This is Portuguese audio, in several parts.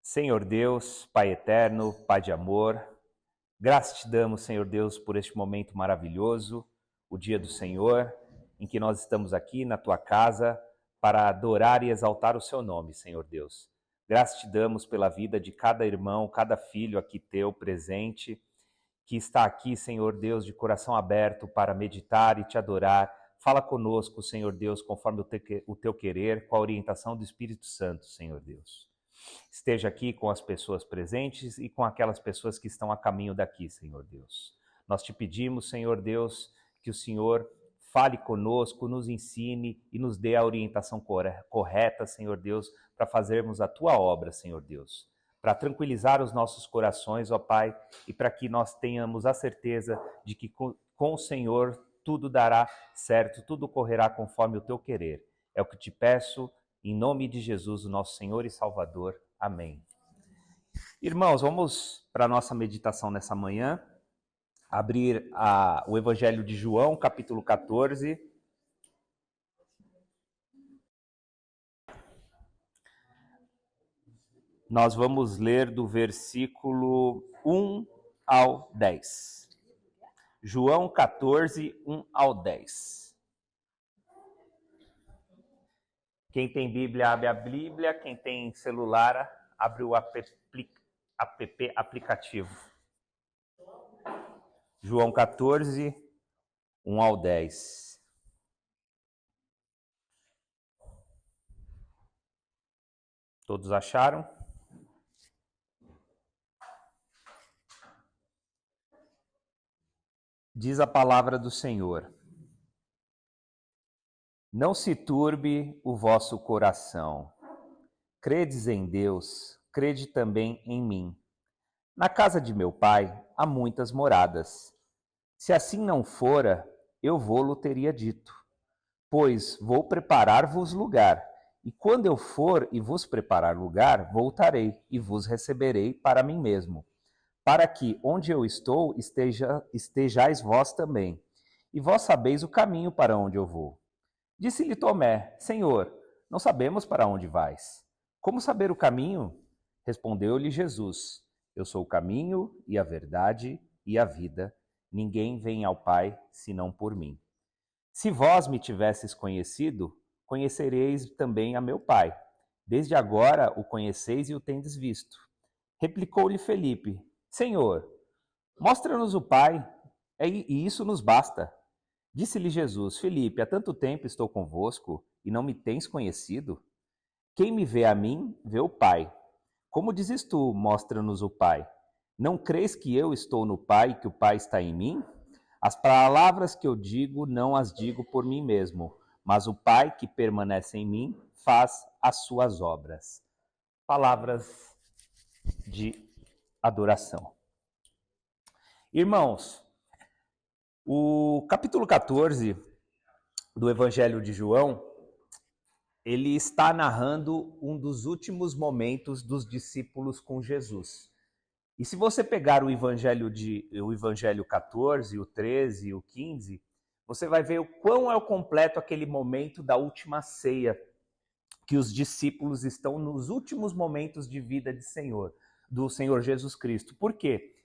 Senhor Deus, Pai eterno, Pai de amor, graças te damos, Senhor Deus, por este momento maravilhoso, o dia do Senhor, em que nós estamos aqui na tua casa para adorar e exaltar o seu nome, Senhor Deus. Graças te damos pela vida de cada irmão, cada filho aqui teu presente, que está aqui, Senhor Deus, de coração aberto para meditar e te adorar. Fala conosco, Senhor Deus, conforme o teu querer, com a orientação do Espírito Santo, Senhor Deus. Esteja aqui com as pessoas presentes e com aquelas pessoas que estão a caminho daqui, Senhor Deus. Nós te pedimos, Senhor Deus, que o Senhor fale conosco, nos ensine e nos dê a orientação correta, Senhor Deus, para fazermos a tua obra, Senhor Deus. Para tranquilizar os nossos corações, ó Pai, e para que nós tenhamos a certeza de que com o Senhor tudo dará certo, tudo correrá conforme o teu querer. É o que te peço, em nome de Jesus, o nosso Senhor e Salvador. Amém. Irmãos, vamos para a nossa meditação nessa manhã. Abrir o Evangelho de João, capítulo 14. Nós vamos ler do versículo 1 ao 10. João 14, 1 ao 10. Quem tem Bíblia, abre a Bíblia. Quem tem celular, abre o aplicativo. João 14, 1 ao 10. Todos acharam? Diz a palavra do Senhor. Não se turbe o vosso coração. Credes em Deus, crede também em mim. Na casa de meu pai há muitas moradas. Se assim não fora, eu vou-lo teria dito. Pois vou preparar-vos lugar, e quando eu for e vos preparar lugar, voltarei e vos receberei para mim mesmo, para que onde eu estou estejais vós também, e vós sabeis o caminho para onde eu vou. Disse-lhe Tomé: Senhor, não sabemos para onde vais. Como saber o caminho? Respondeu-lhe Jesus: Eu sou o caminho e a verdade e a vida. Ninguém vem ao Pai senão por mim. Se vós me tivesses conhecido, conhecereis também a meu Pai. Desde agora o conheceis e o tendes visto. Replicou-lhe Felipe: Senhor, mostra-nos o Pai, e isso nos basta. Disse-lhe Jesus: Felipe, há tanto tempo estou convosco e não me tens conhecido? Quem me vê a mim, vê o Pai. Como dizes tu, mostra-nos o Pai? Não crês que eu estou no Pai e que o Pai está em mim? As palavras que eu digo, não as digo por mim mesmo, mas o Pai que permanece em mim faz as suas obras. Palavras de adoração. Irmãos, o capítulo 14 do Evangelho de João, ele está narrando um dos últimos momentos dos discípulos com Jesus. E se você pegar o Evangelho 14, o 13 e o 15, você vai ver o quão é o completo aquele momento da última ceia, que os discípulos estão nos últimos momentos de vida do Senhor Jesus Cristo. Por quê?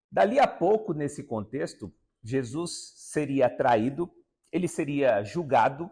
Dali a pouco, nesse contexto, Jesus seria traído, ele seria julgado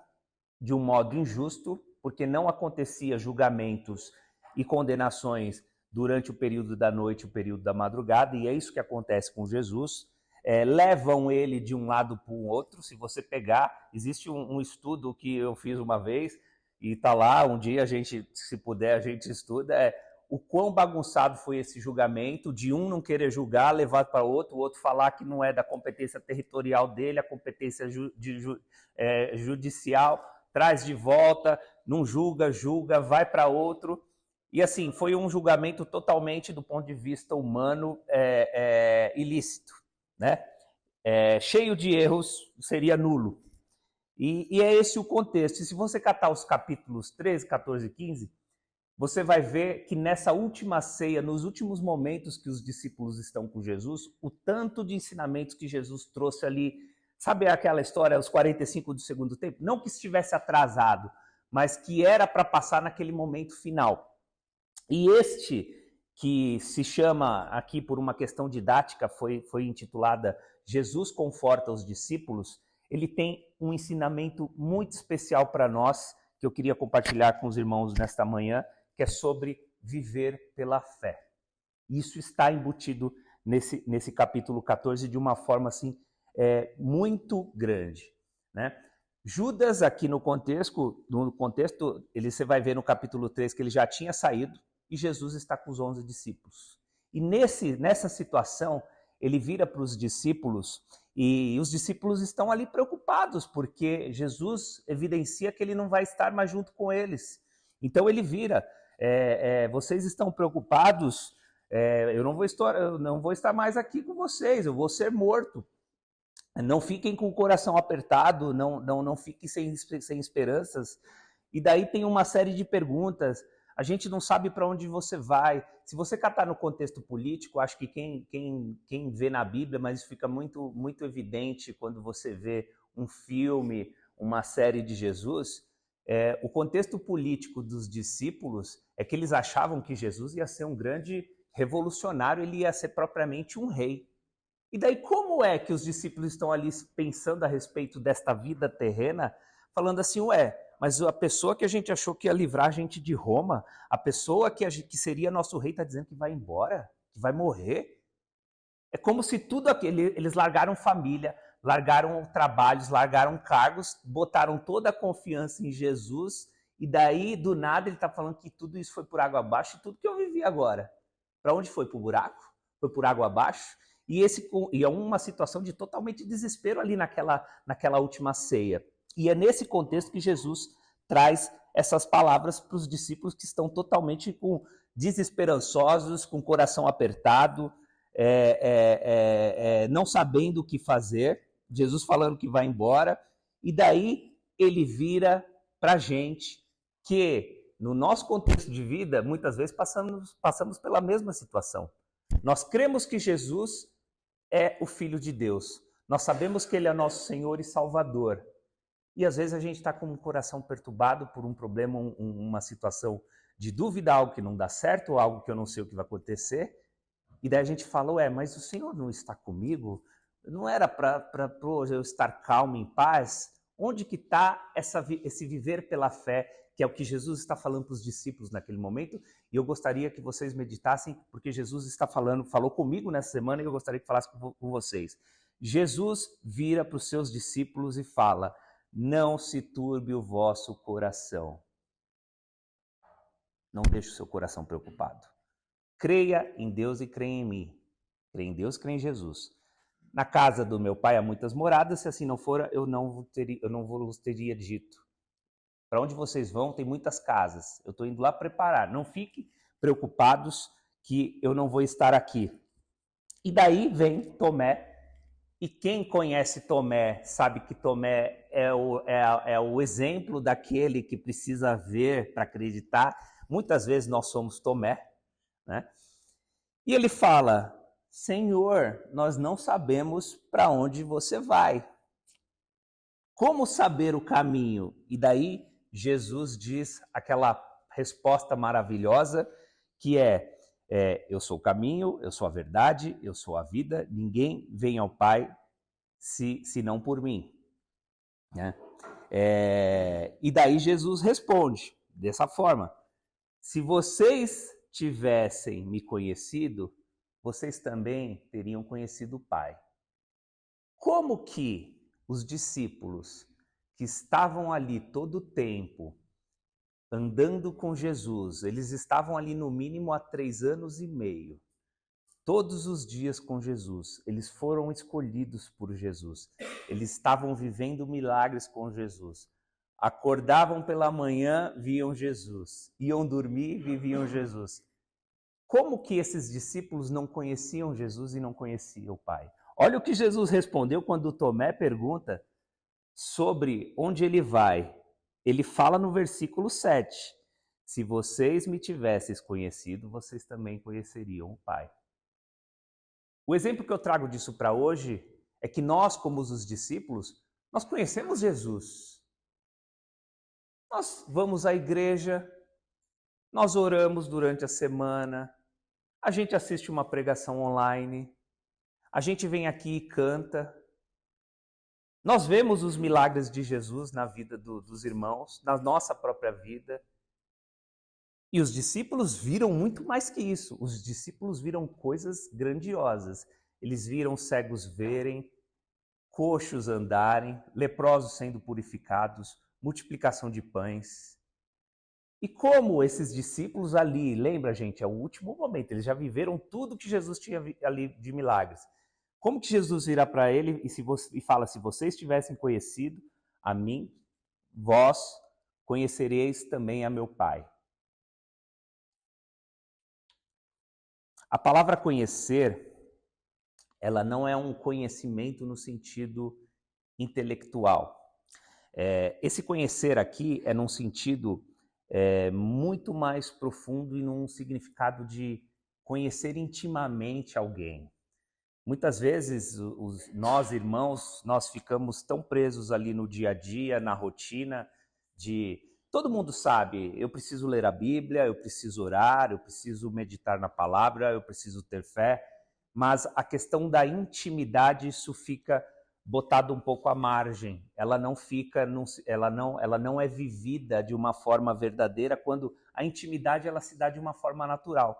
de um modo injusto, porque não acontecia julgamentos e condenações durante o período da noite e o período da madrugada, e é isso que acontece com Jesus. Levam ele de um lado para o outro. Se você pegar, existe um estudo que eu fiz uma vez, e está lá, um dia a gente, se puder, a gente estuda, o quão bagunçado foi esse julgamento, de um não querer julgar, levado para o outro falar que não é da competência territorial dele, a competência judicial, traz de volta, não julga, vai para outro. E assim, foi um julgamento totalmente, do ponto de vista humano, ilícito, né? Cheio de erros, seria nulo. E é esse o contexto. E se você catar os capítulos 13, 14 e 15, você vai ver que nessa última ceia, nos últimos momentos que os discípulos estão com Jesus, o tanto de ensinamentos que Jesus trouxe ali. Sabe aquela história, os 45 do segundo tempo? Não que estivesse atrasado, mas que era para passar naquele momento final. E este que se chama aqui por uma questão didática, foi intitulada Jesus Conforta os Discípulos, ele tem um ensinamento muito especial para nós, que eu queria compartilhar com os irmãos nesta manhã, que é sobre viver pela fé. Isso está embutido nesse capítulo 14 de uma forma assim muito grande, né? Judas, aqui no contexto, você vai ver no capítulo 3 que ele já tinha saído e Jesus está com os 11 discípulos. E nessa situação, ele vira para os discípulos e os discípulos estão ali preocupados, porque Jesus evidencia que ele não vai estar mais junto com eles. Então ele vira, vocês estão preocupados, eu não vou estar mais aqui com vocês, eu vou ser morto. Não fiquem com o coração apertado, não fiquem sem esperanças. E daí tem uma série de perguntas. A gente não sabe para onde você vai. Se você catar no contexto político, acho que quem vê na Bíblia, mas isso fica muito, muito evidente quando você vê um filme, uma série de Jesus, o contexto político dos discípulos é que eles achavam que Jesus ia ser um grande revolucionário, ele ia ser propriamente um rei. E daí como é que os discípulos estão ali pensando a respeito desta vida terrena, falando assim, mas a pessoa que a gente achou que ia livrar a gente de Roma, a pessoa que seria nosso rei está dizendo que vai embora, que vai morrer? É como se tudo aquilo, eles largaram família, largaram trabalhos, largaram cargos, botaram toda a confiança em Jesus, e daí, do nada, ele está falando que tudo isso foi por água abaixo, e tudo que eu vivi agora. Para onde foi? Para o buraco? Foi por água abaixo? E é uma situação de totalmente desespero ali naquela última ceia. E é nesse contexto que Jesus traz essas palavras para os discípulos que estão totalmente desesperançosos, com o coração apertado, não sabendo o que fazer. Jesus falando que vai embora. E daí ele vira para a gente que, no nosso contexto de vida, muitas vezes passamos pela mesma situação. Nós cremos que Jesus é o Filho de Deus. Nós sabemos que Ele é nosso Senhor e Salvador. E às vezes a gente está com o coração perturbado por um problema, uma situação de dúvida, algo que não dá certo, ou algo que eu não sei o que vai acontecer. E daí a gente fala, mas o Senhor não está comigo? Não era para eu estar calmo, em paz? Onde que está esse viver pela fé, que é o que Jesus está falando para os discípulos naquele momento? E eu gostaria que vocês meditassem, porque Jesus falou comigo nessa semana e eu gostaria que falasse com vocês. Jesus vira para os seus discípulos e fala, não se turbe o vosso coração. Não deixe o seu coração preocupado. Creia em Deus e creia em mim. Creia em Deus, creia em Jesus. Na casa do meu pai há muitas moradas, se assim não for, eu não vos teria dito. Para onde vocês vão, tem muitas casas. Eu estou indo lá preparar. Não fiquem preocupados que eu não vou estar aqui. E daí vem Tomé. E quem conhece Tomé sabe que Tomé é o exemplo daquele que precisa ver para acreditar. Muitas vezes nós somos Tomé, né? E ele fala, Senhor, nós não sabemos para onde você vai. Como saber o caminho? E daí Jesus diz aquela resposta maravilhosa que eu sou o caminho, eu sou a verdade, eu sou a vida, ninguém vem ao Pai senão por mim. Né? E daí Jesus responde dessa forma, se vocês tivessem me conhecido, vocês também teriam conhecido o Pai. Como que os discípulos que estavam ali todo o tempo, andando com Jesus, eles estavam ali no mínimo há 3 anos e meio, todos os dias com Jesus, eles foram escolhidos por Jesus, eles estavam vivendo milagres com Jesus, acordavam pela manhã, viam Jesus, iam dormir, viviam Jesus. Como que esses discípulos não conheciam Jesus e não conheciam o Pai? Olha o que Jesus respondeu quando Tomé pergunta sobre onde ele vai. Ele fala no versículo 7, se vocês me tivessem conhecido, vocês também conheceriam o Pai. O exemplo que eu trago disso para hoje é que nós, como os discípulos, nós conhecemos Jesus. Nós vamos à igreja, nós oramos durante a semana, a gente assiste uma pregação online, a gente vem aqui e canta. Nós vemos os milagres de Jesus na vida dos irmãos, na nossa própria vida. E os discípulos viram muito mais que isso. Os discípulos viram coisas grandiosas. Eles viram cegos verem, coxos andarem, leprosos sendo purificados, multiplicação de pães. E como esses discípulos ali, lembra, gente, é o último momento, eles já viveram tudo que Jesus tinha ali de milagres. Como que Jesus virá para ele e fala, se vocês tivessem conhecido a mim, vós conhecereis também a meu Pai. A palavra conhecer, ela não é um conhecimento no sentido intelectual. Esse conhecer aqui é num sentido muito mais profundo e num significado de conhecer intimamente alguém. Muitas vezes, nós irmãos, nós ficamos tão presos ali no dia a dia, na rotina, de todo mundo sabe, eu preciso ler a Bíblia, eu preciso orar, eu preciso meditar na palavra, eu preciso ter fé, mas a questão da intimidade, isso fica botado um pouco à margem. Ela não fica, ela não é vivida de uma forma verdadeira quando a intimidade ela se dá de uma forma natural.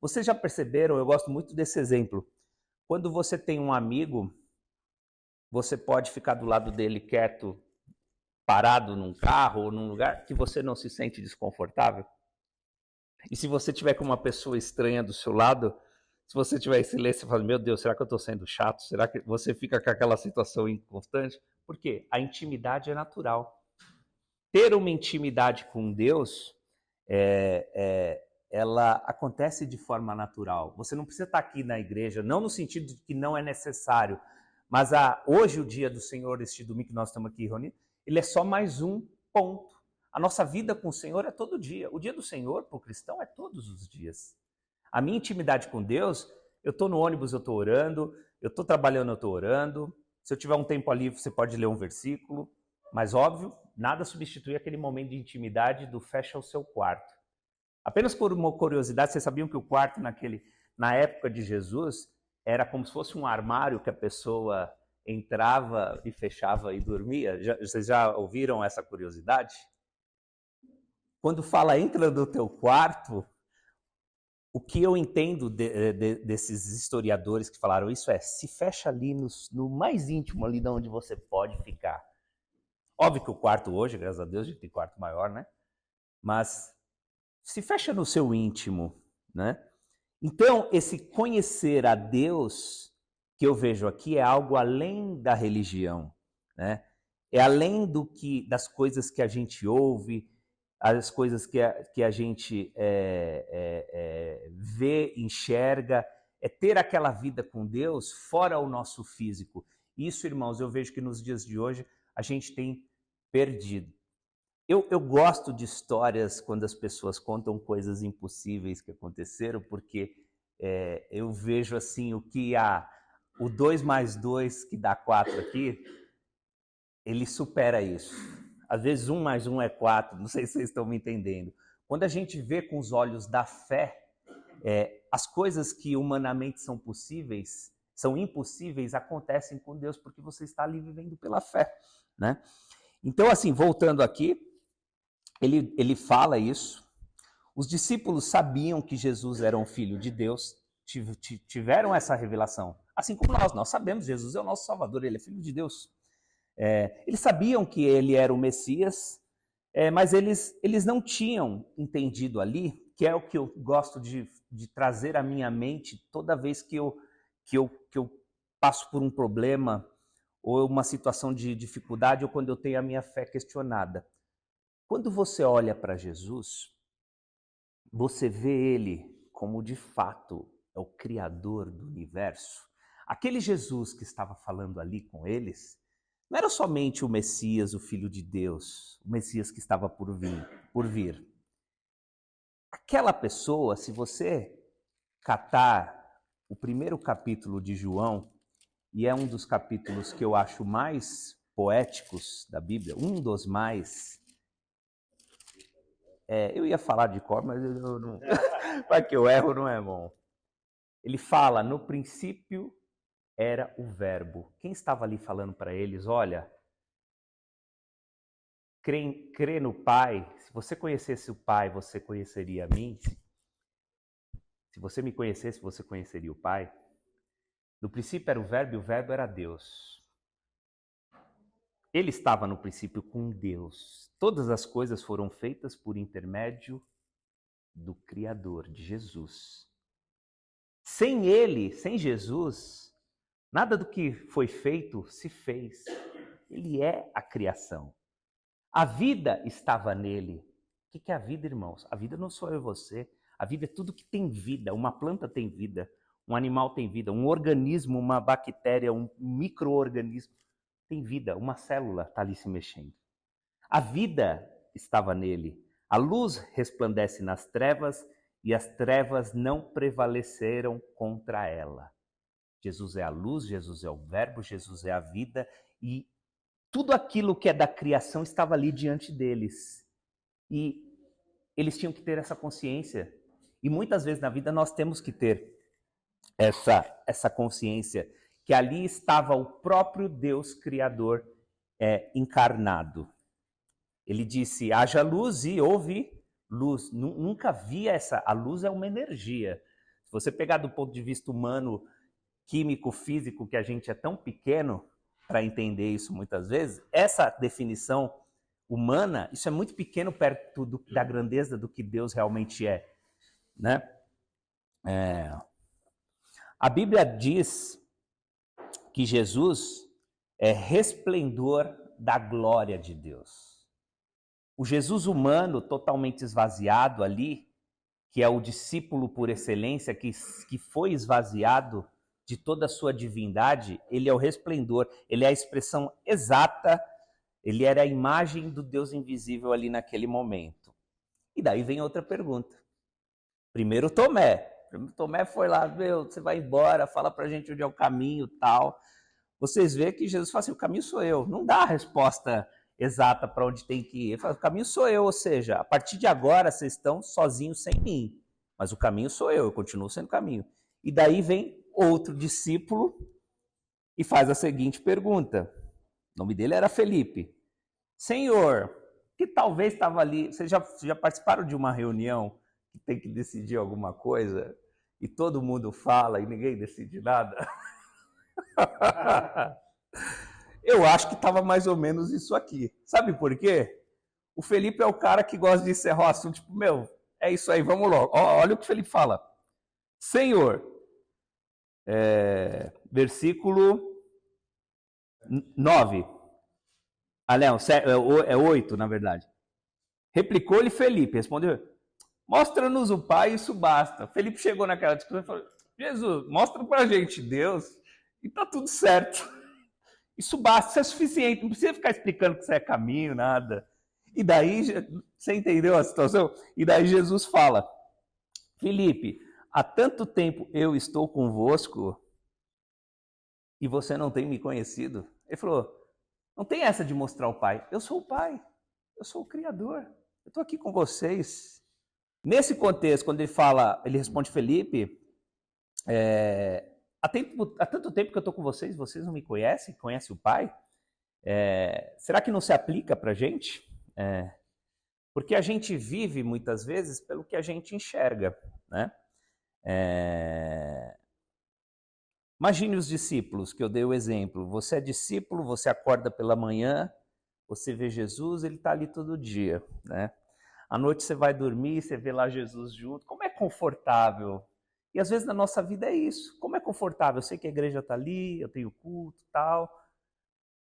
Vocês já perceberam, eu gosto muito desse exemplo. Quando você tem um amigo, você pode ficar do lado dele quieto, parado num carro ou num lugar que você não se sente desconfortável. E se você tiver com uma pessoa estranha do seu lado, se você tiver em silêncio, você fala, meu Deus, será que eu estou sendo chato? Será que você fica com aquela situação inconstante? Por quê? A intimidade é natural. Ter uma intimidade com Deus ela acontece de forma natural. Você não precisa estar aqui na igreja, não no sentido de que não é necessário, mas hoje o dia do Senhor, este domingo que nós estamos aqui reunidos, ele é só mais um ponto. A nossa vida com o Senhor é todo dia. O dia do Senhor, para o cristão, é todos os dias. A minha intimidade com Deus, eu estou no ônibus, eu estou orando, eu estou trabalhando, eu estou orando. Se eu tiver um tempo ali, você pode ler um versículo, mas óbvio, nada substitui aquele momento de intimidade do fecha o seu quarto. Apenas por uma curiosidade, vocês sabiam que o quarto na época de Jesus era como se fosse um armário que a pessoa entrava e fechava e dormia? Vocês já ouviram essa curiosidade? Quando fala entra no teu quarto, o que eu entendo desses historiadores que falaram isso se fecha ali no mais íntimo ali de onde você pode ficar. Óbvio que o quarto hoje, graças a Deus, a gente tem quarto maior, né? Mas se fecha no seu íntimo, né? Então, esse conhecer a Deus que eu vejo aqui é algo além da religião, né? É além das coisas que a gente ouve, as coisas que a gente vê, enxerga, é ter aquela vida com Deus fora o nosso físico. Isso, irmãos, eu vejo que nos dias de hoje a gente tem perdido. Eu gosto de histórias quando as pessoas contam coisas impossíveis que aconteceram, porque eu vejo assim o 2 mais 2 que dá 4 aqui, ele supera isso. Às vezes 1 mais 1 é 4, não sei se vocês estão me entendendo. Quando a gente vê com os olhos da fé, as coisas que humanamente são impossíveis, acontecem com Deus, porque você está ali vivendo pela fé, né? Então, assim, voltando aqui, ele fala isso. Os discípulos sabiam que Jesus era um filho de Deus, tiveram essa revelação. Assim como nós sabemos, Jesus é o nosso Salvador, ele é filho de Deus. Eles sabiam que ele era o Messias, mas eles não tinham entendido ali, que é o que eu gosto de trazer à minha mente toda vez que eu passo por um problema ou uma situação de dificuldade ou quando eu tenho a minha fé questionada. Quando você olha para Jesus, você vê ele como de fato é o Criador do universo. Aquele Jesus que estava falando ali com eles, não era somente o Messias, o Filho de Deus, o Messias que estava por vir. Aquela pessoa, se você catar o primeiro capítulo de João, e é um dos capítulos que eu acho mais poéticos da Bíblia, um dos mais. Eu ia falar de cor, mas eu não. Vai que eu erro, não é bom. Ele fala, no princípio era o verbo. Quem estava ali falando para eles, olha, crê no Pai, se você conhecesse o Pai, você conheceria a mim. Se você me conhecesse, você conheceria o Pai. No princípio era o verbo e o verbo era Deus. Ele estava no princípio com Deus. Todas as coisas foram feitas por intermédio do Criador, de Jesus. Sem ele, sem Jesus, nada do que foi feito se fez. Ele é a criação. A vida estava nele. O que é a vida, irmãos? A vida não sou eu e você. A vida é tudo que tem vida. Uma planta tem vida, um animal tem vida, um organismo, uma bactéria, um micro-organismo tem vida, uma célula está ali se mexendo. A vida estava nele. A luz resplandece nas trevas e as trevas não prevaleceram contra ela. Jesus é a luz, Jesus é o verbo, Jesus é a vida e tudo aquilo que é da criação estava ali diante deles. E eles tinham que ter essa consciência. E muitas vezes na vida nós temos que ter essa consciência que ali estava o próprio Deus Criador encarnado. Ele disse, haja luz e houve luz. Nunca via a luz é uma energia. Se você pegar do ponto de vista humano, químico, físico, que a gente é tão pequeno para entender isso muitas vezes, essa definição humana, isso é muito pequeno perto da grandeza do que Deus realmente é, né? A Bíblia diz que Jesus é resplendor da glória de Deus. O Jesus humano, totalmente esvaziado ali, que é o discípulo por excelência, que foi esvaziado de toda a sua divindade, ele é o resplendor, ele é a expressão exata, ele era a imagem do Deus invisível ali naquele momento. E daí vem outra pergunta. Primeiro Tomé foi lá, você vai embora, fala pra gente onde é o caminho e tal. Vocês veem que Jesus fala assim, o caminho sou eu. Não dá a resposta exata para onde tem que ir. Ele fala, o caminho sou eu, ou seja, a partir de agora vocês estão sozinhos sem mim. Mas o caminho sou eu continuo sendo caminho. E daí vem outro discípulo e faz a seguinte pergunta. O nome dele era Felipe. Senhor, que talvez estava ali, vocês já participaram de uma reunião que tem que decidir alguma coisa e todo mundo fala e ninguém decide nada? Eu acho que estava mais ou menos isso aqui. Sabe por quê? O Felipe é o cara que gosta de encerrar o assunto, tipo, é isso aí, vamos logo. Olha o que o Felipe fala. Senhor, versículo 9. Não, é 8, na verdade. Replicou-lhe Felipe, respondeu, mostra-nos o Pai, isso basta. Felipe chegou naquela discussão e falou, Jesus, mostra pra gente Deus e tá tudo certo. Isso basta, isso é suficiente, não precisa ficar explicando que isso é caminho, nada. E daí, você entendeu a situação? E daí Jesus fala, Felipe, há tanto tempo eu estou convosco e você não tem me conhecido? Ele falou, não tem essa de mostrar o Pai. Eu sou o Pai, eu sou o Criador, eu estou aqui com vocês. Nesse contexto, quando ele responde Felipe, há tanto tempo que eu estou com vocês não me conhecem? Conhecem o Pai? Será que não se aplica para a gente? Porque a gente vive, muitas vezes, pelo que a gente enxerga, né? Imagine os discípulos, que eu dei o exemplo. Você é discípulo, você acorda pela manhã, você vê Jesus, ele está ali todo dia, né? À noite você vai dormir, você vê lá Jesus junto. Como é confortável. E às vezes na nossa vida é isso. Como é confortável. Eu sei que a igreja está ali, eu tenho culto e tal.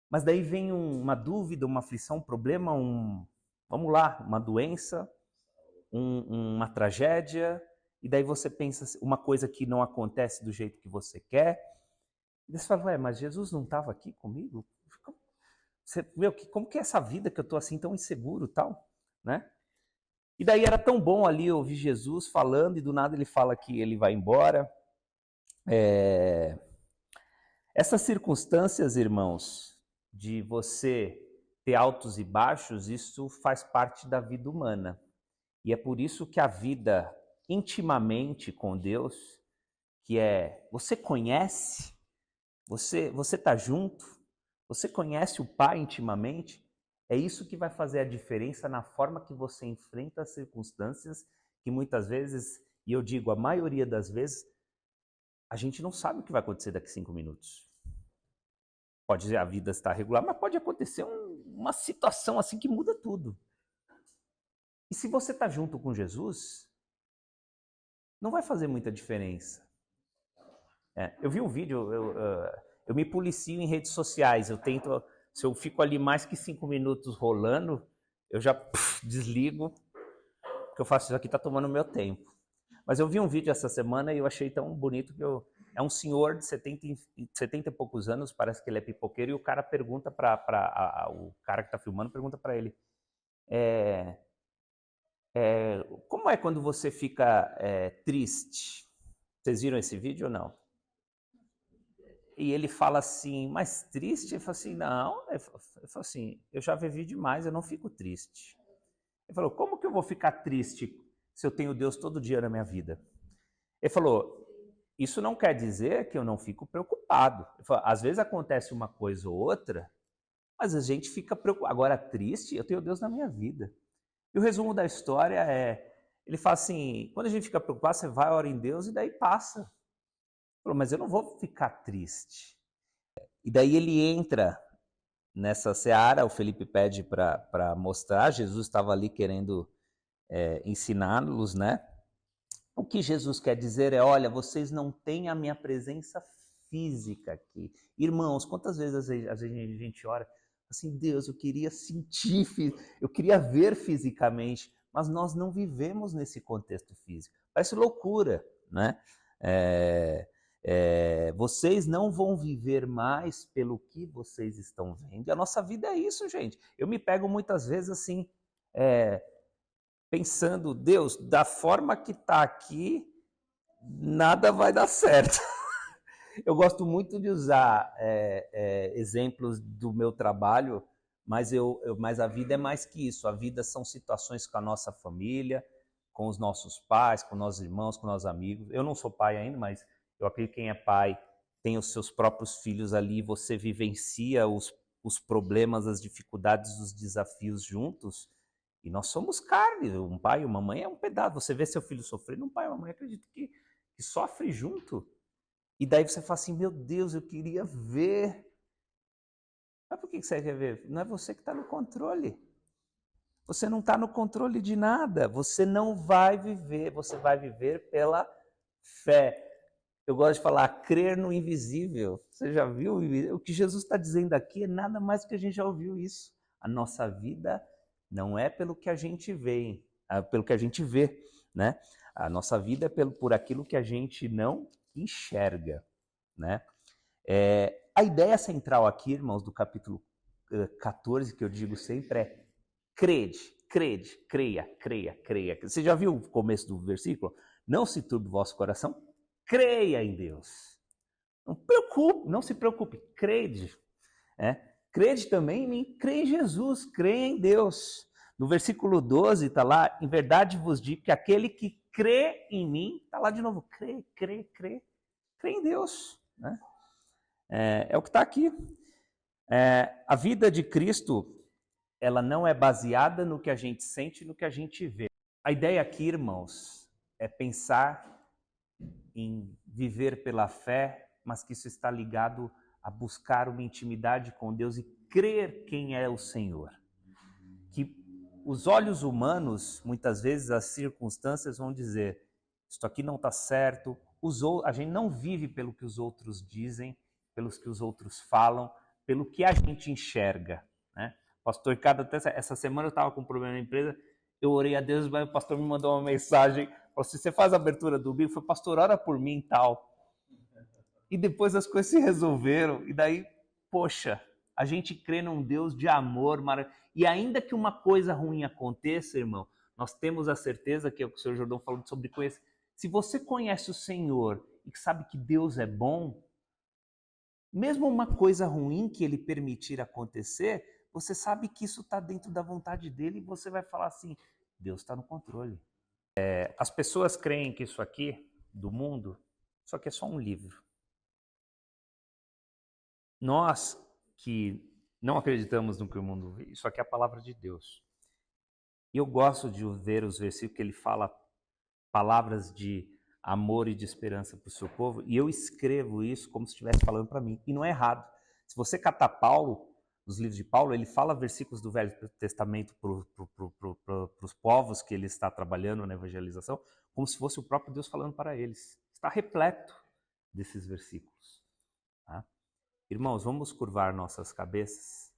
Mas daí vem uma dúvida, uma aflição, um problema, vamos lá, uma doença, uma tragédia. E daí você pensa uma coisa que não acontece do jeito que você quer. E você fala, mas Jesus não estava aqui comigo? Como que é essa vida que eu estou assim tão inseguro e tal, né? E daí era tão bom ali ouvir Jesus falando e do nada ele fala que ele vai embora. Essas circunstâncias, irmãos, de você ter altos e baixos, isso faz parte da vida humana. E é por isso que a vida intimamente com Deus, que é, você conhece? Você está junto? Você conhece o Pai intimamente? É isso que vai fazer a diferença na forma que você enfrenta as circunstâncias que muitas vezes, e eu digo a maioria das vezes, a gente não sabe o que vai acontecer daqui a 5 minutos. Pode ser a vida estar regular, mas pode acontecer uma situação assim que muda tudo. E se você está junto com Jesus, não vai fazer muita diferença. Eu vi um vídeo, eu me policio em redes sociais, se eu fico ali mais que 5 minutos rolando, eu já desligo, porque eu faço isso aqui, está tomando meu tempo. Mas eu vi um vídeo essa semana e eu achei tão bonito que é um senhor de 70 e poucos anos, parece que ele é pipoqueiro, e o cara pergunta o cara que está filmando pergunta para ele, como é quando você fica triste? Vocês viram esse vídeo ou não? E ele fala assim, mas triste? Ele fala assim, não. Ele falou assim, eu já vivi demais, eu não fico triste. Ele falou, como que eu vou ficar triste se eu tenho Deus todo dia na minha vida? Ele falou, isso não quer dizer que eu não fico preocupado. Ele falou, às vezes acontece uma coisa ou outra, mas a gente fica preocupado. Agora, triste, eu tenho Deus na minha vida. E o resumo da história ele fala assim, quando a gente fica preocupado, você vai, ora em Deus e daí passa. Ele falou, mas eu não vou ficar triste. E daí ele entra nessa seara, o Felipe pede para mostrar, Jesus estava ali querendo ensiná-los, né? O que Jesus quer dizer é, olha, vocês não têm a minha presença física aqui. Irmãos, quantas vezes a gente ora assim, Deus, eu queria sentir, eu queria ver fisicamente, mas nós não vivemos nesse contexto físico. Parece loucura, né? Vocês não vão viver mais pelo que vocês estão vendo. E a nossa vida é isso, gente. Eu me pego muitas vezes assim, pensando, Deus, da forma que está aqui, nada vai dar certo. Eu gosto muito de usar exemplos do meu trabalho, mas a vida é mais que isso. A vida são situações com a nossa família, com os nossos pais, com nossos irmãos, com nossos amigos. Eu não sou pai ainda, mas eu acredito que quem é pai tem os seus próprios filhos ali, você vivencia os problemas, as dificuldades, os desafios juntos. E nós somos carne, um pai e uma mãe é um pedaço. Você vê seu filho sofrendo, um pai e uma mãe acredito que sofre junto. E daí você fala assim, meu Deus, eu queria ver. Mas por que você quer ver? Não é você que está no controle. Você não está no controle de nada. Você não vai viver, você vai viver pela fé. Eu gosto de falar, crer no invisível. Você já viu? O que Jesus está dizendo aqui é nada mais do que a gente já ouviu isso. A nossa vida não é pelo que a gente vê, né? A nossa vida é por aquilo que a gente não enxerga, né? A ideia central aqui, irmãos, do capítulo 14, que eu digo sempre é crede, creia. Você já viu o começo do versículo? Não se turbe o vosso coração, creia em Deus. Não se preocupe, crede. Crede também em mim, crê em Jesus, crê em Deus. No versículo 12 está lá, em verdade vos digo que aquele que crê em mim, está lá de novo, crê em Deus. Né? É o que está aqui. A vida de Cristo, ela não é baseada no que a gente sente, no que a gente vê. A ideia aqui, irmãos, é pensar em viver pela fé, mas que isso está ligado a buscar uma intimidade com Deus e crer quem é o Senhor. Que os olhos humanos, muitas vezes as circunstâncias vão dizer, isso aqui não está certo, a gente não vive pelo que os outros dizem, pelos que os outros falam, pelo que a gente enxerga. Né? Pastor Ricardo, até essa semana eu estava com um problema na empresa, eu orei a Deus, mas o pastor me mandou uma mensagem, falou assim, você faz a abertura do bico? Foi, pastor, ora por mim e tal. E depois as coisas se resolveram, e daí, poxa, a gente crê num Deus de amor, e ainda que uma coisa ruim aconteça, irmão, nós temos a certeza, que é o que o Sr. Jordão falou sobre conhecer, se você conhece o Senhor e sabe que Deus é bom, mesmo uma coisa ruim que Ele permitir acontecer, você sabe que isso está dentro da vontade dEle e você vai falar assim, Deus está no controle. As pessoas creem que isso aqui, do mundo, Isso aqui é só um livro. Nós que não acreditamos no que o mundo vê, isso aqui é a palavra de Deus. E eu gosto de ver os versículos que ele fala palavras de amor e de esperança para o seu povo, e eu escrevo isso como se estivesse falando para mim. E não é errado. Se você catar Paulo, os livros de Paulo, ele fala versículos do Velho Testamento para os povos que ele está trabalhando na evangelização, como se fosse o próprio Deus falando para eles. Está repleto desses versículos. Tá? Irmãos, vamos curvar nossas cabeças